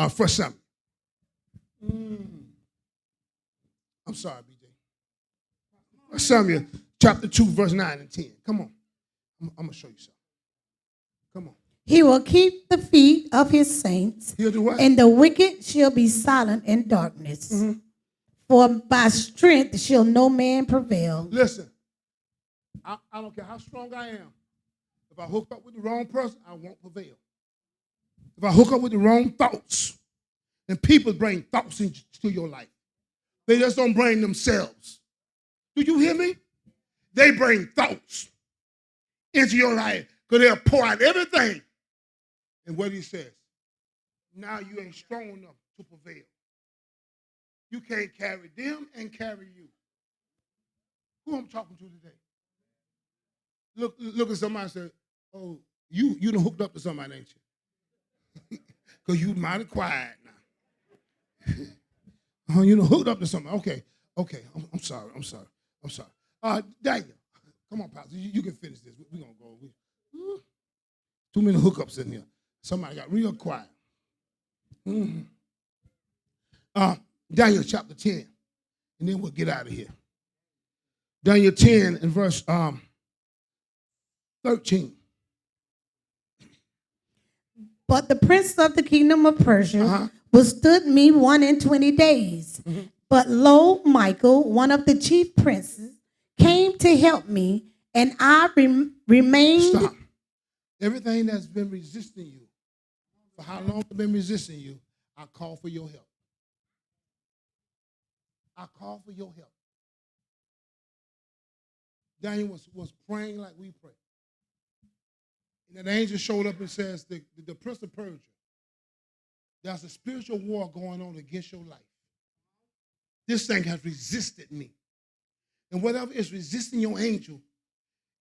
1 Samuel. I'm sorry, BJ. 1 Samuel chapter 2, verse 9 and 10. Come on. I'm going to show you something. Come on. He will keep the feet of his saints. He'll do what? And the wicked shall be silent in darkness. Mm-hmm. For by strength shall no man prevail. Listen, I don't care how strong I am. If I hook up with the wrong person, I won't prevail. If I hook up with the wrong thoughts, and people bring thoughts into your life, they just don't bring themselves. Do you hear me? They bring thoughts into your life because they'll pour out everything. And what he says, now you ain't strong enough to prevail. You can't carry them and carry you. Who I'm talking to today? Look at somebody and say, oh, you done hooked up to somebody, ain't you? Because you mighty quiet now. Oh, you done hooked up to somebody. Okay. I'm sorry. Daniel, come on, Pastor. You can finish this. We're going to go. Too many hookups in here. Somebody got real quiet. Daniel chapter 10, and then we'll get out of here. Daniel 10 and verse 13. But the prince of the kingdom of Persia withstood me 21 days. Mm-hmm. But lo, Michael, one of the chief princes, came to help me, and I remained. Stop. Everything that's been resisting you, for how long it's been resisting you, I call for your help. I call for your help. Daniel was praying like we pray. And an angel showed up and says, the prince of Persia, there's a spiritual war going on against your life. This thing has resisted me. And whatever is resisting your angel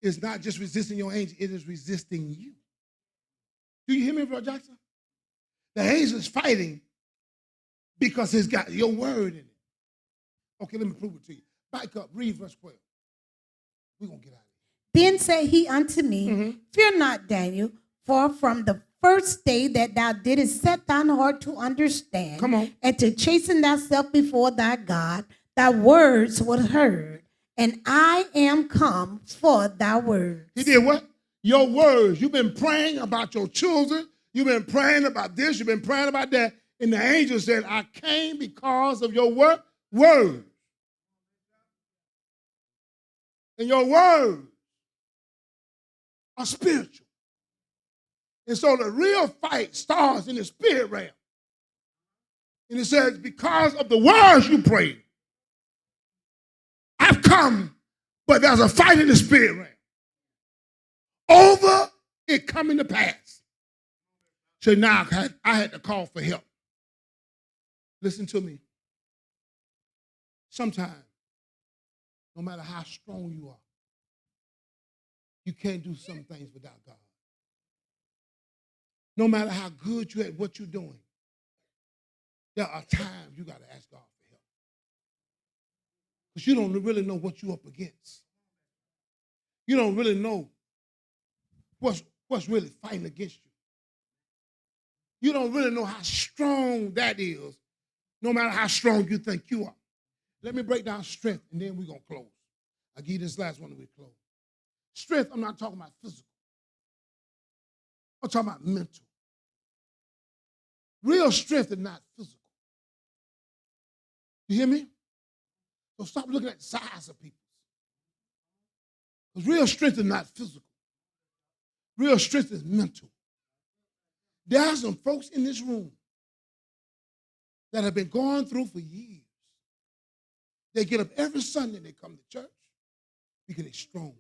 is not just resisting your angel, it is resisting you. Do you hear me, Brother Jackson? The angel is fighting because it's got your word in it. Okay, let me prove it to you. Back up, read verse 12. We're going to get out of here. Then said he unto me, Fear not, Daniel, for from the first day that thou didst set thine heart to understand and to chasten thyself before thy God, thy words were heard, and I am come for thy words. He did what? Your words. You've been praying about your children. You've been praying about this. You've been praying about that. And the angel said, I came because of your what? Words. And your words are spiritual. And so the real fight starts in the spirit realm. And it says, because of the words you prayed, I've come, but there's a fight in the spirit realm. Over it coming to pass. So now I had to call for help. Listen to me. Sometimes, no matter how strong you are, you can't do some things without God. No matter how good you at what you're doing, there are times you got to ask God for help. Because you don't really know what you're up against. You don't really know what's really fighting against you. You don't really know how strong that is, no matter how strong you think you are. Let me break down strength, and then we're going to close. I'll give you this last one and we close. Strength, I'm not talking about physical. I'm talking about mental. Real strength is not physical. You hear me? So stop looking at the size of people. Because real strength is not physical. Real strength is mental. There are some folks in this room that have been going through for years. They get up every Sunday and they come to church because they're strong.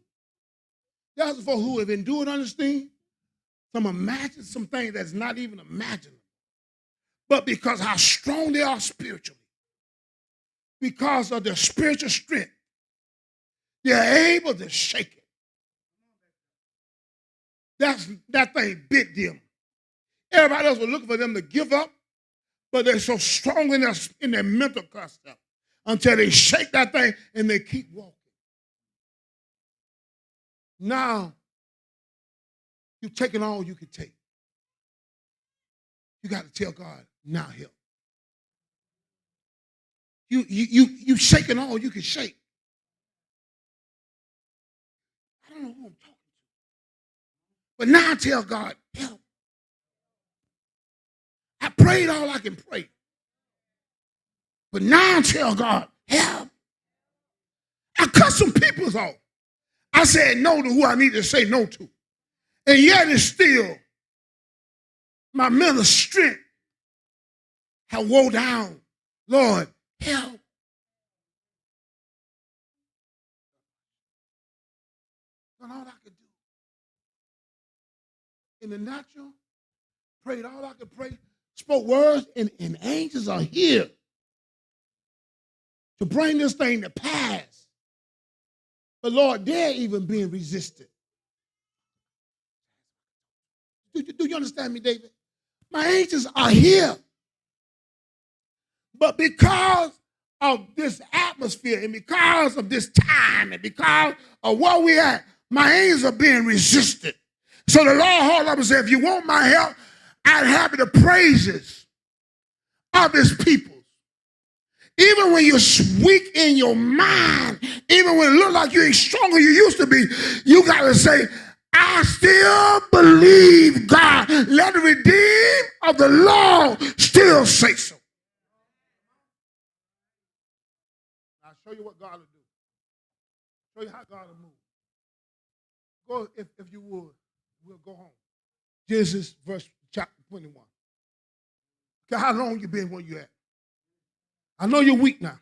There are some folks who have endured understanding, some things that's not even imaginable. But because how strong they are spiritually, because of their spiritual strength, they're able to shake it. That thing bit them. Everybody else was looking for them to give up, but they're so strong in their mental concept until they shake that thing and they keep walking. Now, you've taken all you can take. You got to tell God, Now help. You shaking all you can shake. I don't know who I'm talking to. But now I tell God, help. I prayed all I can pray. But now I tell God, help. I cut some peoples off. I said no to who I need to say no to. And yet it's still my mental strength have wore down. Lord, help. That's all I could do. In the natural, prayed all I could pray, spoke words, and angels are here to bring this thing to pass. But Lord, they're even being resisted. Do you understand me, David? My angels are here. But because of this atmosphere and because of this time and because of where we're at, my angels are being resisted. So the Lord hauled up and said, if you want my help, I'd have the praises of his people. Even when you're weak in your mind, even when it looks like you ain't stronger you used to be, you got to say, I still believe God. Let the redeemed of the Lord still say so. I'll show you what God will do. Show you how God will move. Go, if you would, we'll go home. Genesis verse chapter 21. Okay, how long you been where you at? I know you're weak now.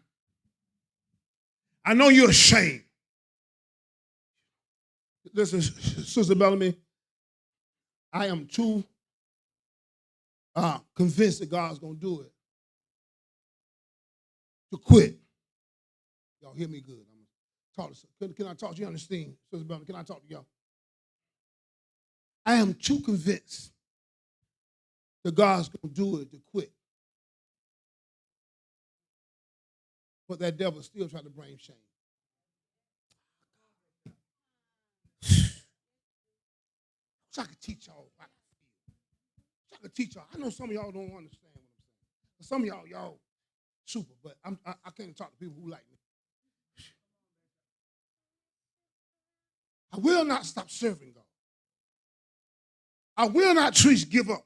I know you're ashamed. Listen, Sister Bellamy, I am too convinced that God's going to do it to quit. Y'all hear me good. I'm talk to, can I talk to you on the steam? Sister Bellamy, can I talk to y'all? I am too convinced that God's going to do it to quit. But that devil still trying to bring shame. So I could teach y'all how to feel. So I could teach y'all. I know some of y'all don't understand what I'm saying. But some of y'all super, but I can't talk to people who like me. I will not stop serving God. I will not give up.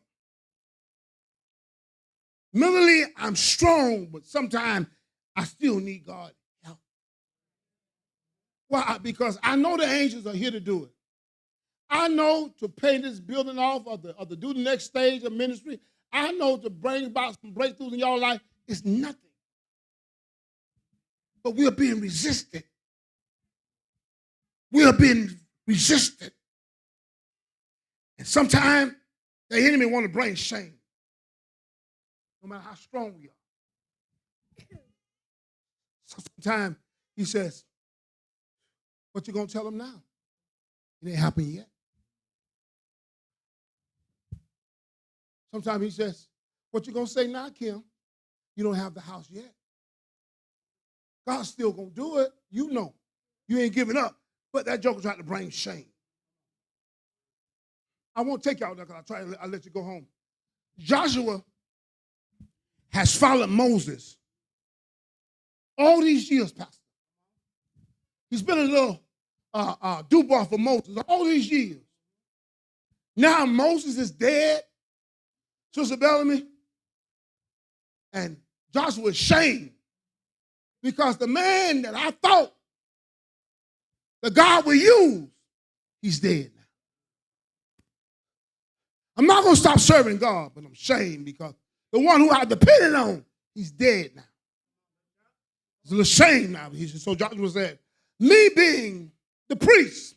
Mentally, I'm strong, but sometimes I still need God's help. Why? Because I know the angels are here to do it. I know to pay this building off or to do the next stage of ministry. I know to bring about some breakthroughs in y'all life. It's nothing. But we are being resisted. We are being resisted. And sometimes the enemy want to bring shame. No matter how strong we are. Sometimes he says, what you going to tell him now? It ain't happened yet. Sometimes he says, what you going to say now, Kim? You don't have the house yet. God's still going to do it. You know. You ain't giving up. But that joker tried to bring shame. I won't take y'all there because I'll let you go home. Joshua has followed Moses all these years, Pastor. He's been a little do-bar for Moses all these years. Now Moses is dead, Sister Bellamy, and Joshua is shamed because the man that I thought that God would use, he's dead now. I'm not going to stop serving God, but I'm shamed because the one who I depended on, he's dead now. It's a little shame now. So Joshua said, me being the priest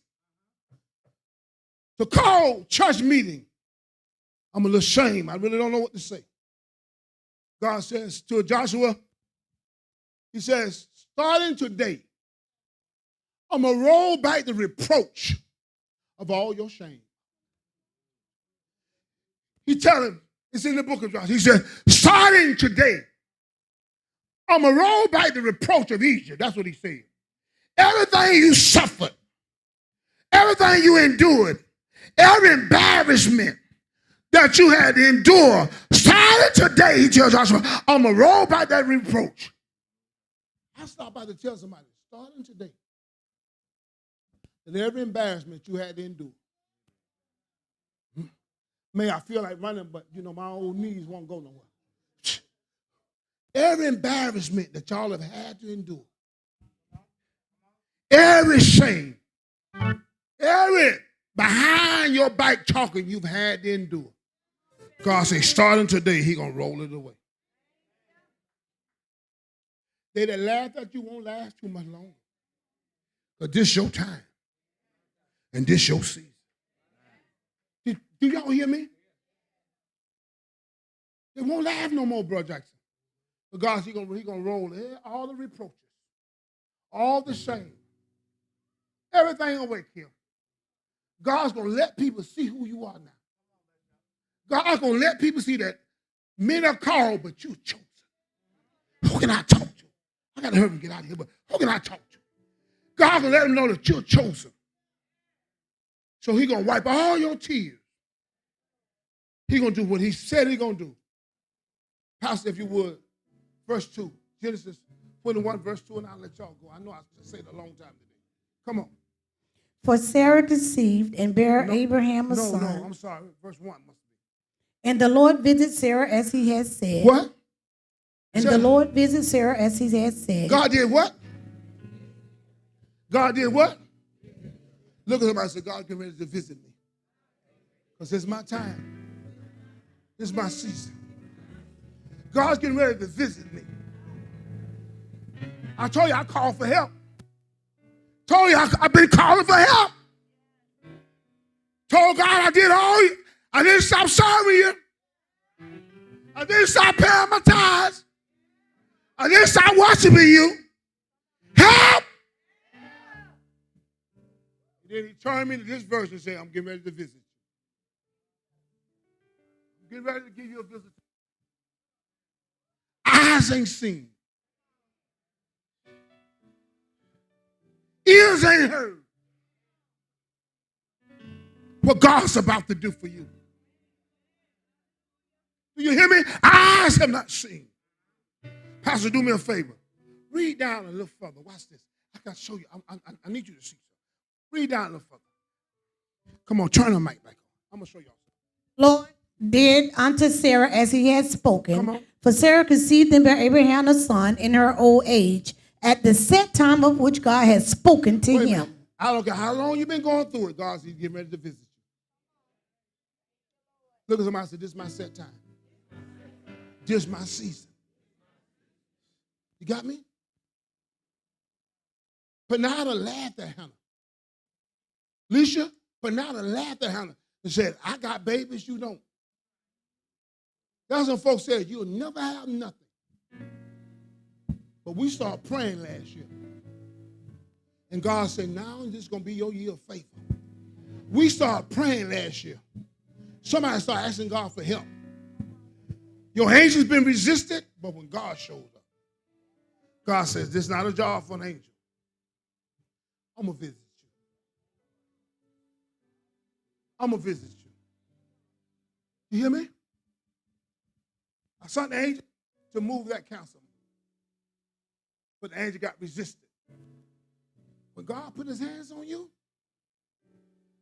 to call church meeting, I'm a little ashamed. I really don't know what to say. God says to Joshua, he says, starting today, I'm going to roll back the reproach of all your shame. He tell him, it's in the book of Joshua. He said, starting today, I'm going to roll back the reproach of Egypt. That's what he said. Everything you suffered, everything you endured, every embarrassment, that you had to endure, starting today, he tells Joshua, I'm going to roll back that reproach. I stopped by to tell somebody, starting today, that every embarrassment you had to endure. May I feel like running, but my old knees won't go nowhere. Every embarrassment that y'all have had to endure, every shame, every behind your back talking you've had to endure, God says, starting today, he's going to roll it away. They that laugh at you won't last too much longer. But this your time. And this your season. Do y'all hear me? They won't laugh no more, Brother Jackson. But God, he's going to roll all the reproaches, all the shame, everything away, Kim. God's going to let people see who you are now. God's going to let people see that men are called, but you're chosen. Who can I talk to? I got to hurry and get out of here, but who can I talk to? God's going to let them know that you're chosen. So he's going to wipe all your tears. He's going to do what he said he's going to do. Pastor, if you would, verse 2, Genesis 21, verse 2, and I'll let y'all go. I know I said it a long time today. Come on. For Sarah conceived and bare Abraham a son. No, I'm sorry. Verse 1 must be. And the Lord visited Sarah as he had said. What? And the Lord visited Sarah as he had said. God did what? God did what? Look at somebody and say, God get ready to visit me. Because it's my time. It's my season. God's getting ready to visit me. I told you I called for help. Told you I've been calling for help. Told God I did all you. I didn't stop serving you. I didn't stop paying my tithes. I didn't stop worshiping you. Help! Then he turned me to this verse and said, I'm getting ready to visit you. I'm getting ready to give you a visit. Eyes ain't seen. Ears ain't heard what God's about to do for you. Do you hear me? Eyes have not seen. Pastor, do me a favor. Read down a little further. Watch this. I got to show you. I need you to see something. Read down a little further. Come on, turn the mic back on. I'm going to show y'all something. Lord did unto Sarah as he had spoken. For Sarah conceived and bare Abraham a son in her old age, at the set time of which God had spoken to him. I don't care how long you've been going through it, God's getting ready to visit you. Look at somebody and say, this is my set time. This is my season. You got me? Penada laughed at Hannah. Alicia, Penada laughed at Hannah and said, I got babies, you don't. That's when folks said, you'll never have nothing. But we started praying last year. And God said, now this is going to be your year of favor. We started praying last year. Somebody started asking God for help. Your angel's been resisted, but when God shows up, God says, this is not a job for an angel. I'm going to visit you. I'm going to visit you. You hear me? I sent the angel to move that council. But the angel got resisted. When God put his hands on you,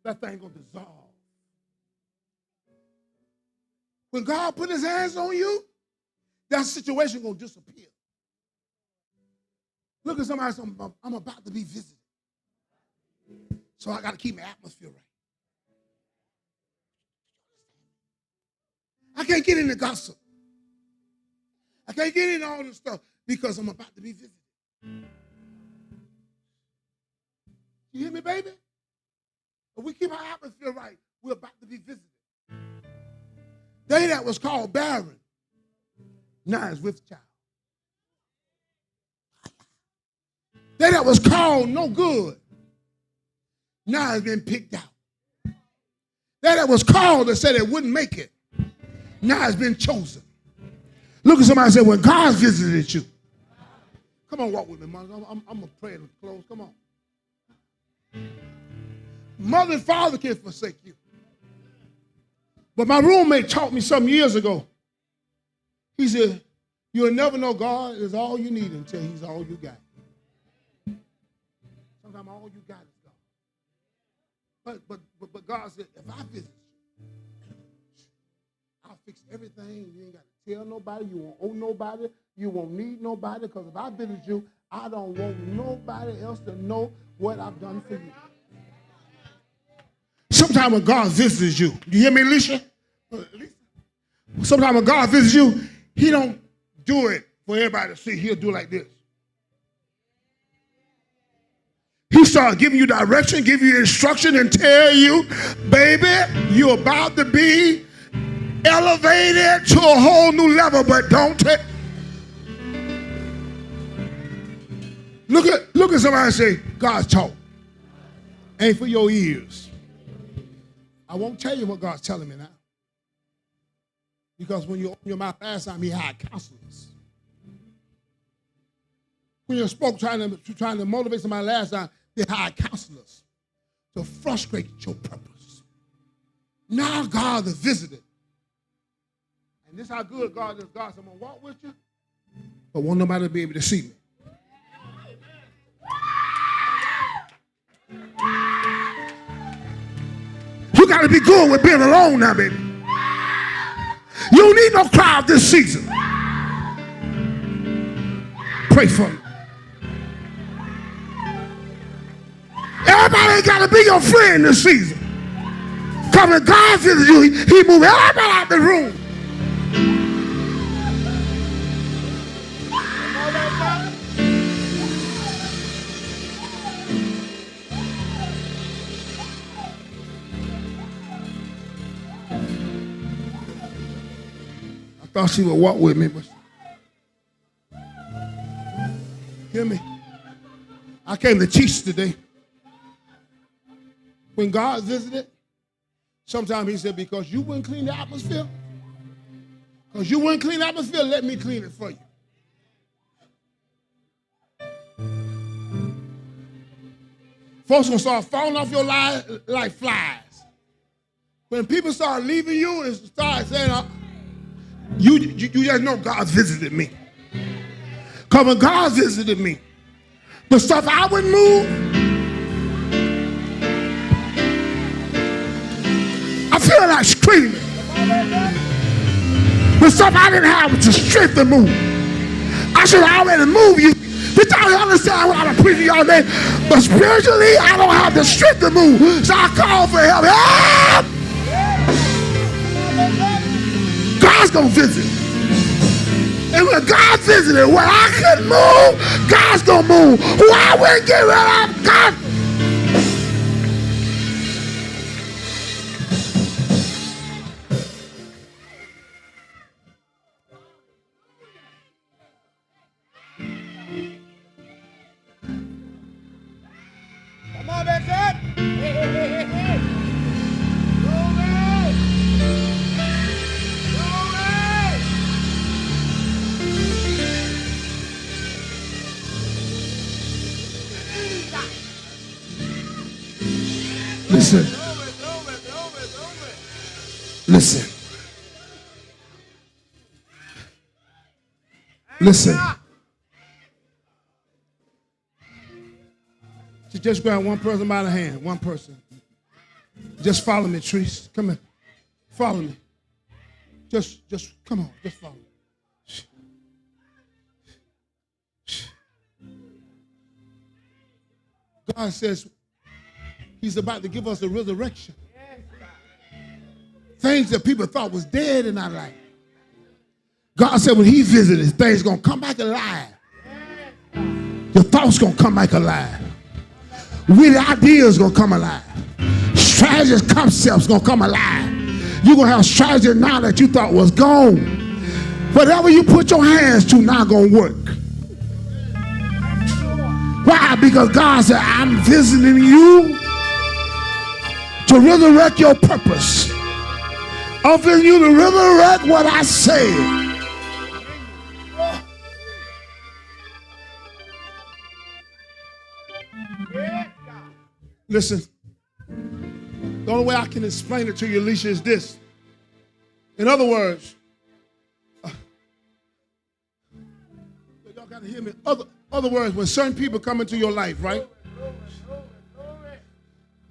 that thing going to dissolve. When God put his hands on you, that situation going to disappear. Look at somebody saying, I'm about to be visited. So I got to keep my atmosphere right. I can't get into gossip. I can't get into all this stuff because I'm about to be visited. You hear me, baby? If we keep our atmosphere right, we're about to be visited. They that was called barren, now is with child. They that was called no good, now has been picked out. They that was called that said it wouldn't make it, now has been chosen. Look at somebody and say, when God visited you. Come on, walk with me, mother. I'm going to pray and close. Come on. Mother and father can forsake you. But my roommate taught me some years ago. He said, you'll never know God is all you need until he's all you got. Sometimes all you got is God. But God said, if I visit you, I'll fix everything. You ain't got to tell nobody. You won't owe nobody. You won't need nobody. Because if I visit you, I don't want nobody else to know what I've done for you. Sometimes when God visits you, you hear me, Alicia? Sometimes when God visits you, he don't do it for everybody to see. He'll do it like this. He starts giving you direction, give you instruction, and tell you, baby, you're about to be elevated to a whole new level, but don't take. Look at somebody and say, God's talk ain't for your ears. I won't tell you what God's telling me now. Because when you opened your mouth last time, he had counselors. When you spoke trying to motivate somebody last time, they hired counselors to frustrate your purpose. Now God is visited. And this is how good God is. God said, I'm going to walk with you, but won't nobody be able to see me. You got to be good with being alone now, baby. You don't need no crowd this season. Pray for me. Everybody ain't got to be your friend this season. Because when God visits you, he moves everybody out the room. I thought she would walk with me, but hear me. I came to teach today. When God visited, sometimes he said, because you wouldn't clean the atmosphere, let me clean it for you. Folks gonna start falling off your life like flies. When people start leaving you and start saying, you just know God visited me. Because when God visited me, the stuff I would move, I feel like screaming. The stuff I didn't have was the strength to move. I should have already moved you. Did y'all understand what I'm preaching y'all today? But spiritually, I don't have the strength to move. So I call for help. Help! God's going to visit. And when God visited, when I couldn't move, God's going to move. Who I wouldn't get rid of, God. Come on, that's it. Hey. Listen. Listen. Listen. Just grab one person by the hand. One person. Just follow me, Treese. Come here. Follow me. Just come on. Just follow me. God says he's about to give us a resurrection. Things that people thought was dead in our life. God said when he visited, things going to come back alive. Your thoughts going to come back alive. Witty ideas going to come alive. Strategies, concepts going to come alive. You're going to have strategy now that you thought was gone. Whatever you put your hands to now going to work. Why? Because God said, I'm visiting you to resurrect your purpose. I'm visiting you to resurrect what I said. Listen, the only way I can explain it to you, Alicia, is this. In other words, y'all got to hear me. Other words, when certain people come into your life, right?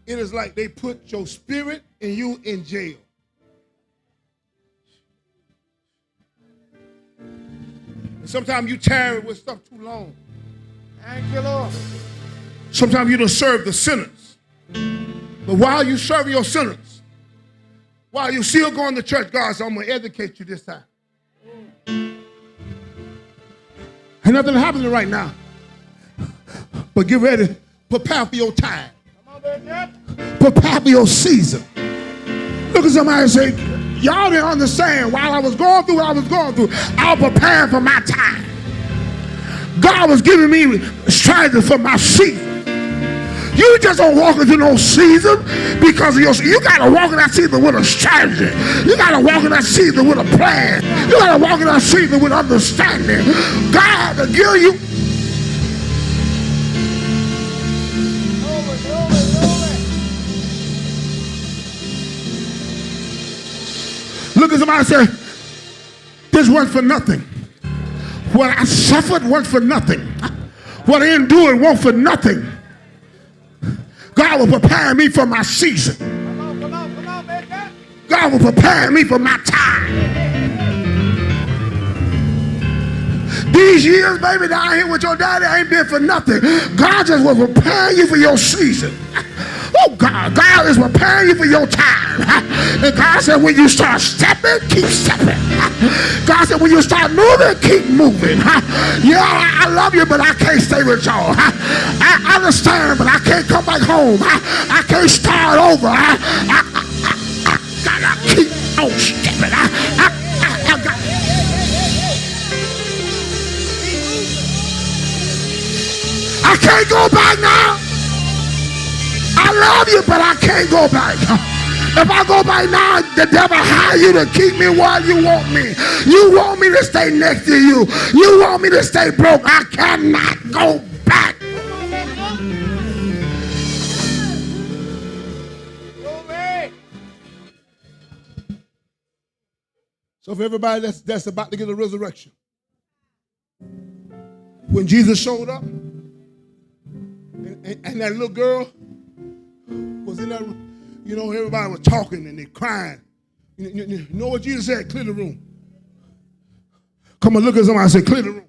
It is like they put your spirit and you in jail. And sometimes you tarry with stuff too long. Thank you, Lord. Sometimes you don't serve the sinners. But while you serve your sinners, while you still going to church, God said, I'm going to educate you this time. Ain't nothing happening right now. But get ready. Prepare for your time. Prepare for your season. Look at somebody and say, y'all didn't understand. While I was going through what I was going through, I was preparing for my time. God was giving me strategy for my season. You just don't walk into no season because of you got to walk in that season with a strategy. You got to walk in that season with a plan. You got to walk in that season with understanding. God will give you. Look at somebody and say, this wasn't for nothing. What I suffered wasn't for nothing. What I endured wasn't for nothing. God will prepare me for my season. Come on, Bishop. God will prepare me for my time. These years, baby, down here with your daddy ain't been for nothing. God just will prepare you for your season. Oh, God is preparing you for your time. And God said, when you start stepping, keep stepping. God said, when you start moving, keep moving. Yeah, I love you, but I can't stay with y'all. I understand, but I can't come back home. I can't start over. I gotta keep on stepping. I can't go back now. I love you, but I can't go back. If I go back now, the devil hire you to keep me while you want me. You want me to stay next to you. You want me to stay broke. I cannot go back. So for everybody that's about to get a resurrection, when Jesus showed up, and that little girl was in that room, you know, everybody was talking and they crying. You know what Jesus said? Clear the room. Come on, look at somebody and say, clear the room.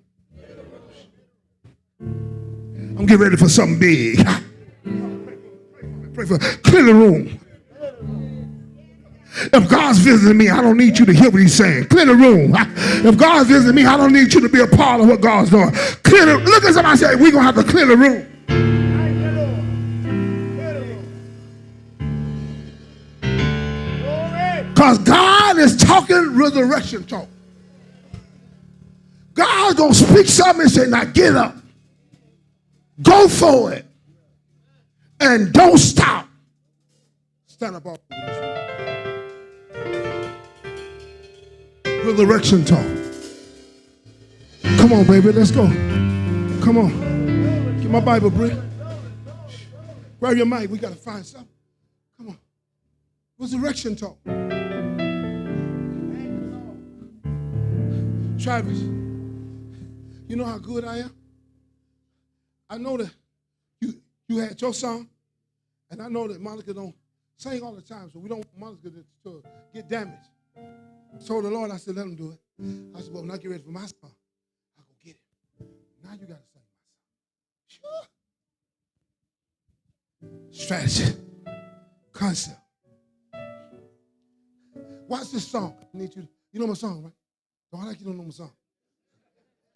I'm getting ready for something big. Pray for clear the room. If God's visiting me, I don't need you to hear what he's saying. Clear the room. If God's visiting me, I don't need you to be a part of what God's doing. Look at somebody and say, we're going to have to clear the room. Because God is talking resurrection talk. God's going to speak something and say, now get up. Go for it. And don't stop. Stand up. Resurrection talk. Come on, baby. Let's go. Come on. Get my Bible, Brie. Grab your mic. We got to find something. Come on. Resurrection talk. Travis, you know how good I am? I know that you had your song, and I know that Monica don't sing all the time, so we don't want Monica to get damaged. So the Lord, I said, let him do it. I said, well, when I get ready for my song, I'll go get it. Now you got to sing my song. Sure. Strategy. Concept. Watch this song. I need you know my song, right? Don't like you don't know my song.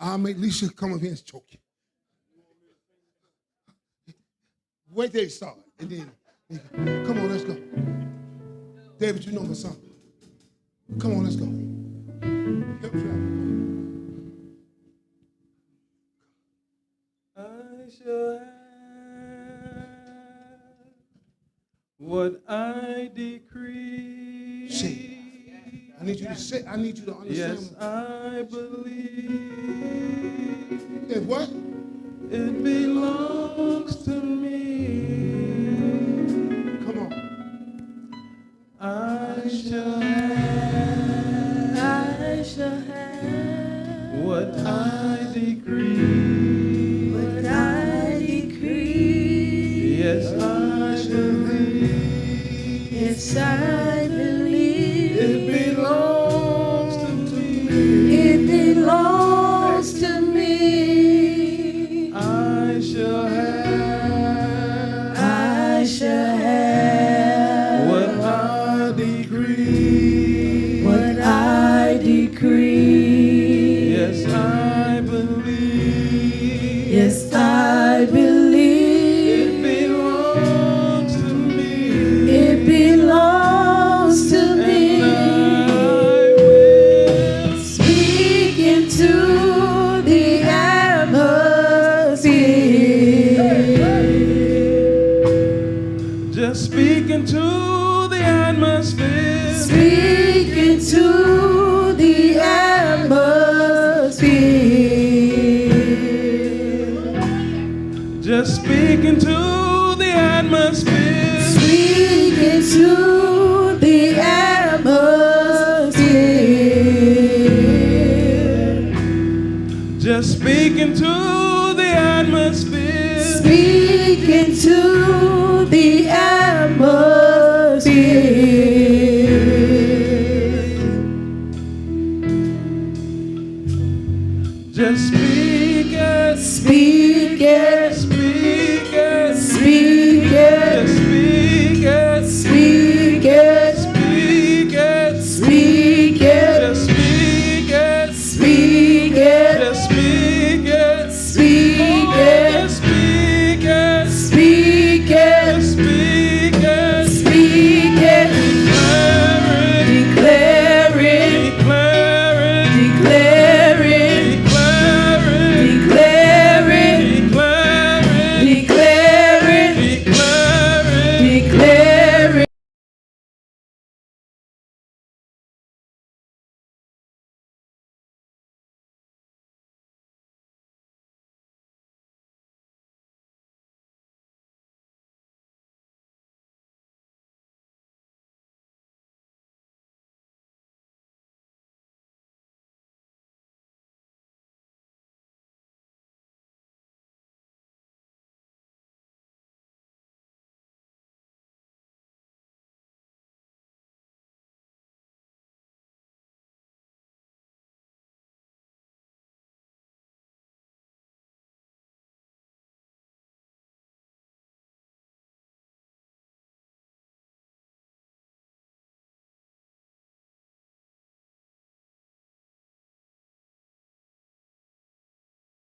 I'll make Lisa come up here and choke you. Wait till it start. And then, come on, let's go. David, you know my song. Come on, let's go. Help I shall have what I decree. See. I need you to say, I need you to understand. Yes, I believe. If what? It belongs to me. Come on. I shall have what I decree. What I decree. Yes, I believe. Yes, I believe. It belongs to me. It belongs to me. I shall have. I shall have What I decree. what I decree. Yes, I believe. Yes, I believe. It belongs to me. It belongs to me. And I will Speak into the atmosphere. just speak into the atmosphere. Speak into the atmosphere. Just speak into the atmosphere. Speak into the atmosphere. Just speak into the atmosphere. Speak into the atmosphere. Just speak it. Speak it. Speak